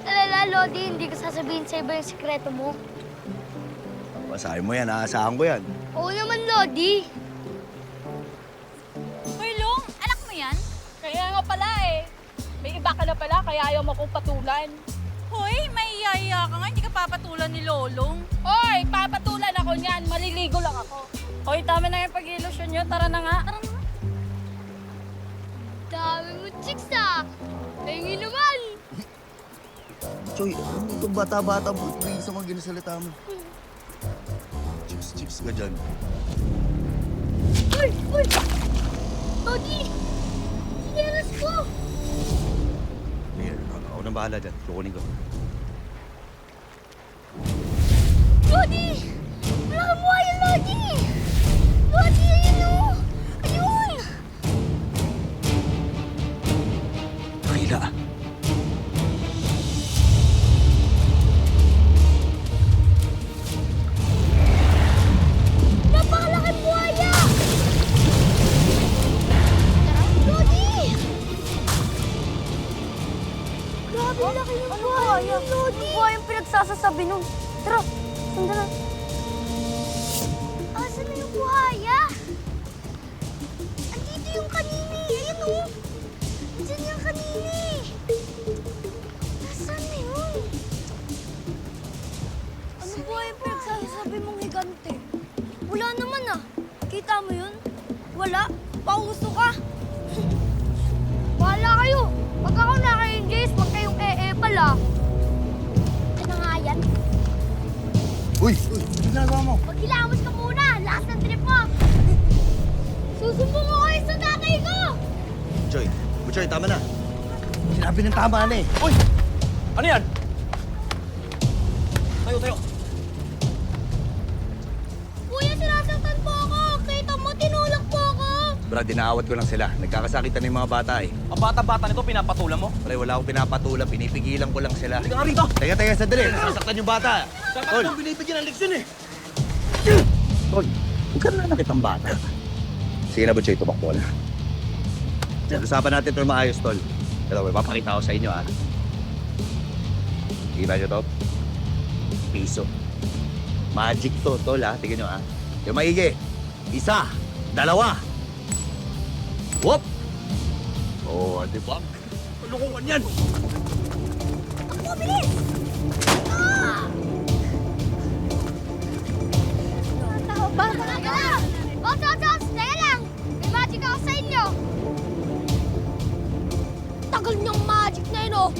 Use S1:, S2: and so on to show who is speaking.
S1: mag-alala, Lodi. Hindi ko sasabihin sa iba yung sikreto mo.
S2: Basahin mo yan, aasahan ko yan.
S1: Oo naman, Lodi.
S3: Hoy, Long, anak mo yan? Kaya nga pala eh. May iba ka na pala, kaya ayaw mo kong patulan. Hoy, may yaya ka nga, hindi ka papatulan ni Lolong. Hoy, papatulan ako niyan, maliligo lang ako. Hoy, tama na yung pag-ilusyon nyo, tara na nga. Tara na nga.
S1: Dami mo, chicks, ah. Tingin naman.
S2: Choy, ano itong bata-bata mo? Tingin sa mga ginasalita mo. Chips ka dyan.
S1: Uy! Uy! Lodi! Sinelas ko!
S2: Here, ako nang bahala dyan. Kukunin ko.
S1: Lodi! Wala kang buhaya, Lodi! Lodi, ayun o! Ayun!
S2: Nakila.
S1: Napakalaking buhaya! Lodi! Grabe, laki ng buhaya, Lodi! Ano buhaya yung pinagsasasabi nun? Tara, sundan. Asan na yung buhaya? Andito yung kanini. Ayun o. Andyan yung kanini. Nasaan na yun? Ano buhaya yung pinagsasabi mong higante? Wala naman ah. Kita mo yun? Wala. Pauso ka. Wala kayo. Pag ako naka-engage, huwag kayong pala. Ito na nga yan.
S2: Uy! Uy! Ano ginagawa mo?
S1: Maghilamos ka muna! Lakas ng trip mo! Susumbong ko kayo sa tatay ko!
S2: Choy, tama na. Sinabi ng tama na eh.
S4: Uy! Ano yan? Tayo.
S1: Kuya, sinasaktan po ako! Kita mo, tinulak po ako!
S2: Brad, dinaawat ko lang sila. Nagkakasakitan ng mga bata eh.
S4: Ang bata-bata nito, pinapatulan mo?
S2: Pre, wala akong pinapatulan. Pinipigilan ko lang sila.
S4: Halika nga rito!
S2: Teka, sandali. Nasasaktan yung bata.
S4: Dapat
S2: Tol.
S4: itong binibigyan ng leksyon eh!
S2: Tol, huwag ka na nakitang bata. Sige na, Butchoy, tumakbo na. Usapan natin ito maayos, Tol. Pero may papakita ko sa inyo, ah. Kita nyo to? Piso. Magic to, Tol, ah. Tingnan nyo, ah. Yung maigi. Isa. Dalawa. Whoop! Oh, di ba?
S4: Lukungan yan!
S1: Ako, bilis! Ah! Tao ba? Boss! Teka lang! May magic ako sa inyo! Tagal niyang magic na yun, oh!